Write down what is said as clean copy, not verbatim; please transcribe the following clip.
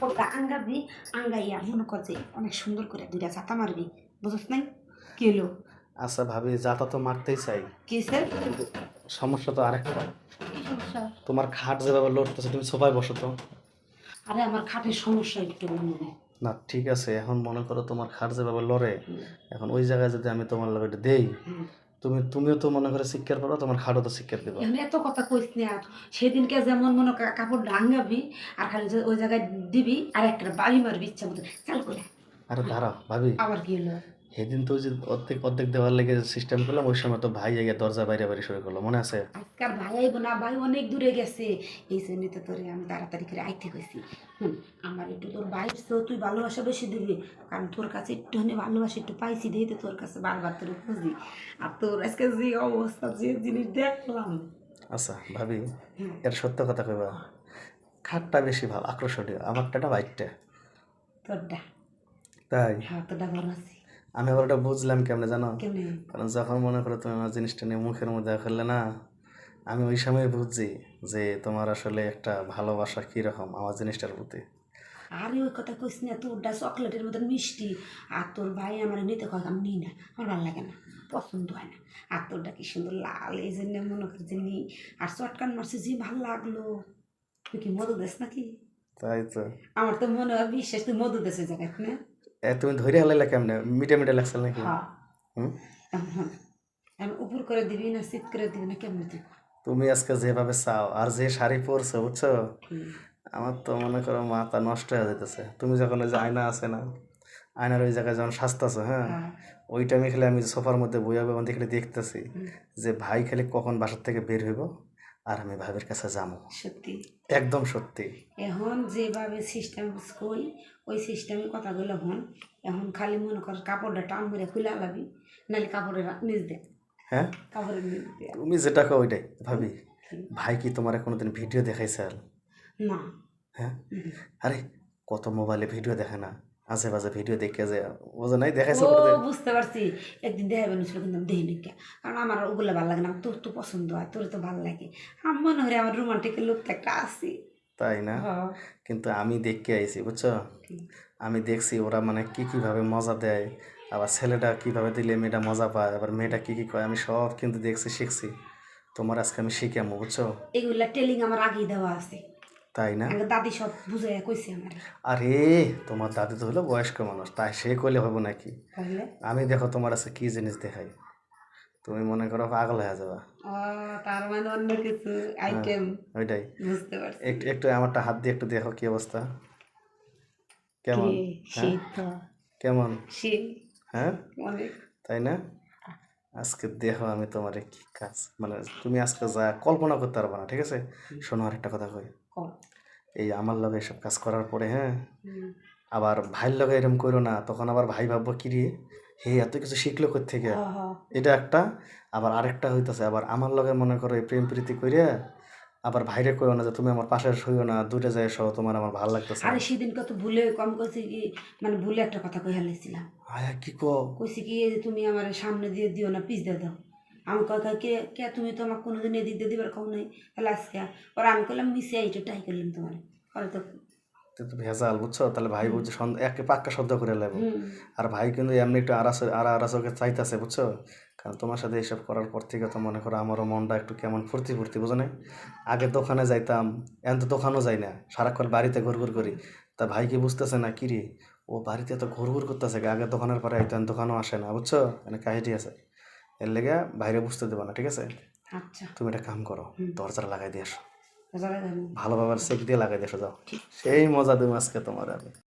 কাপড়টা আঙ্গাবি, আঙ্গাইয়া মনে কর যে অনেক সুন্দর করে দুইটা ছাতা মারবি, বুঝছ নাই? কি হলো? আচ্ছা ভাবি, যাতা তো মারতেই চাই, কি স্যার? কিন্তু সমস্যা তো আরেকটা। কি সমস্যা? তোমার খাট যেভাবে লড়তেছে, তুমি সোফায় বসো তো। আরে আমার খাটের সমস্যা একটু মনে। না ঠিক আছে, এখন মনে করো তোমার খাট যেভাবে লড়ে, এখন ওই জায়গায় যদি আমি তোমার লগে এটা দেই, তুমিও তো মনে করে শিক্ষার পারো, তোমার খাটও তো শিক্ষার দিবা। এখন এত কথা কইস না। সেদিনকে যেমন মনে কর কাপড় ডাঙ্গাবি আর খালি ওই জায়গায় দিবি আর একটা বাড়ি মারবি ইচ্ছা মতো চাল করে। আরে দাঁড়াও ভাবি, আবার কি হলো? সেদিন তো ওই যে অর্ধেক অর্ধেক দেওয়ার লেগে সিস্টেম করলাম, ওই সময় তো ভাই গিয়ে দরজা বাইরে বাইরে শুরু করলো, মনে আছে? আজকাল ভাই আইব না, ভাই অনেক দূরে গেছে। এই জন্য তো তোরে আমি তাড়াতাড়ি করে আইতে কইছি। আমার একটু তোর বাইর তো তুই ভালোবাসা বেশি দিবি, কারণ তোর কাছে একটুখানি ভালোবাসা একটু পাইছি দিয়ে তো তোর কাছে বারবার তোর খুঁজি। আর তোর আজকে যে অবস্থা, যে জিনিস দেখলাম। আচ্ছা ভাবি, এর সত্য কথা কইবা, খাটটা বেশি ভালো আকর্ষণীয়, আমারটা না বাইকটা। তোরটা? তাই হ্যাঁ, তোরটা ভালো আছি। আমি আবার ওটা বুঝলাম কেমনে জানো? কেমনে? কারণ যখন মনে করো তুমি আমার জিনিসটা নিয়ে মুখের মধ্যে ফেললে না, আমি ওই সময় বুঝছি যে তোমার আসলে একটা ভালোবাসা কীরকম আমার জিনিসটার প্রতি। আরে ওই কথা কইস না, তোরটা চকলেটের মতন মিষ্টি। আর তোর ভাই আমার নিতে কয় আমি নিই না, আমার ভালো লাগে না, পছন্দ হয় না। আর তোরটা কি সুন্দর লাল, এই জন্য মনে করছি নি। আর চটকান মারছে যে ভালো লাগলো। তুই কি মধু দেস নাকি? তাই তো। আমার তো মনে হয় বিশ্বাস তুই মধু দেশ ওই জায়গায় না। তুমি ধরে হালাইলা কেমনে, মিটে মিটে লাগছিল নাকি? হ্যাঁ। হুম। এখন এখন উপর করে দিবি না শীত করে দিবি না, কেমন তুই? তুমি আজকে যেভাবে চাও আর যে শাড়ি পরছো বুঝছো, আমার তো মনে করো মাথা নষ্ট হয়ে যেতেছে। তুমি যখন ওই যে আয়না আছে না, আয়নার ওই জায়গায় যখন সাজতেছো, হ্যাঁ, ওই টাইমে খালি আমি সোফার মধ্যে বইয়া বইয়া খালি দেখতেছি যে ভাই খালি কখন বাসার থেকে বের হইব আর আমি ভাইয়ের কাছে যাবো। সত্যি একদম সত্যি। এখন যেভাবে সিস্টেম কই ওই সিস্টেমে কথাগুলো হন। এখন খালি মনে কর কাপড়টা টান মেরে খুলে আলাবি, নাহলে কাপড়ের নিচ দে, হ্যাঁ, কাপড়ের নিচ দে। তুমি যেটা কো ওইটাই ভাবি। ভাই কি তোমার কোনোদিন ভিডিও দেখাইছে আর? না। হ্যাঁ, আরে কত মোবাইলে ভিডিও দেখে না, আজে বাজে ভিডিও দেখে যে বোঝো নাই, দেখাইছে ও কোনোদিন? বুঝতে পারছি। একদিন দেখাবেন ছিল কিন্তু আমি দেখিনি কে, কারণ আমার ওগুলো ভালো লাগে না। তোর তো পছন্দ হয়, তোর তো ভালো লাগে। আমার মনে হয় আমার রোমান্টিকের লোক তো একটা আছি। তাই না? হ্যাঁ। কিন্তু আমি দেখে আইছি বুঝছো, আমি দেখছি ওরা মানে কি কিভাবে মজা দেয়, আবার ছেলেটা কিভাবে দিলে মেয়েটা মজা পায়, আবার মেয়েটা কি কি কয়, আমি সব কিন্তু দেখছি, শিখছি। তোমার আজকে আমি শিখামো বুঝছো। এগুলা টেলিং আমার আগেই দেওয়া আছে। তাই না? আগে দাদি সব বুঝাইয়া কইছে আমার। আরে তোমার দাদি তো হলো বয়স্ক মানুষ, তাই সে কইলে হবে নাকি? তাহলে আমি দেখো তোমার আছে কি জিনিস দেখাই, তুমি মনে করো পাগল হয়ে যাবা। ও, তার মানে অন্য কিছু হ্যাঁ, আইটেম। ওইটাই। বুঝতে পারছি। একটু একটু আমারটা হাত দিয়ে একটু দেখো কি অবস্থা, কেমন? কিরে, হ্যাঁ, সেই তো কেমন? সেই হ্যাঁ, অনেক। তাই না? আজকে দেখো আমি তোমার কি কাজ, মানে তুমি আজকে যা কল্পনা করতে পারবে না, ঠিক আছে? শোনো আর একটা কথা কই, কর। এই আমার লগে এসব কাজ করার পরে, হ্যাঁ, আবার ভাইয়ের লগে এরকম করো না, তখন আবার ভাই ভাববো কি রে, হে এত কিছু শিখলো কোত্থেকে। হ্যাঁ হ্যাঁ। এটা একটা। আবার আরেকটা হইতেছে, আবার আমার লগে মনে করো এই প্রেম প্রীতি কইরে আবার ভাইরে কইও না যে তুমি আমার পাশে শুইও না, দূরে যাই সহ তোমার আমার ভালো লাগতেছে আরে না। সেদিন কত ভুলে কম কইছি কি, মানে ভুলে একটা কথা কই হালাইছিলাম। আয়া কি কো? কইছি কি এই যে তুমি আমার সামনে দিয়ে দিও না, পিছ দিয়ে দাও। আমি কয় কয়, কে কে তুমি তো আমাকে কোনোদিন এদিক দিয়ে দিবার কম নাই, তাহলে আজকে পরে আমি করলাম মিশে এইটা ট্রাই করলাম তোমার। পরে তো তুই তো ভেজাল বুঝছো, তাহলে ভাই বুঝছে একে পাক্কা শব্দ করে লাগবো। হুম। আর ভাই কিন্তু এমনি একটু আড়াচোকে চাইতেছে বুঝছো, কারণ তোমার সাথে এইসব করার পর থেকে তো মনে করো আমারও মনটা একটু কেমন ফুর্তি ফুর্তি, বুঝো না? আগে দোকানে যাইতাম, এখন তো দোকানও যাই না, সারাক্ষণ বাড়িতে ঘুরঘুর করি। তা ভাই কি বুঝতেছে না কি রে, ও বাড়িতে তো ঘুরঘুর করতেছে, আগে দোকানের পরে আইতো, এখন দোকানও আসে না বুঝছো, মানে কাহিনী আছে। এর লেগে বাইরে বুঝতে দেবো না, ঠিক আছে? আচ্ছা। তুমি একটা কাম করো, দরজাটা লাগাই দিয়ে আসো, জায়গা ভালোভাবে চেক দিয়ে লাগাই দিয়ে আসো, যাও। সেই মজা দেবো আজকে তোমার আমি।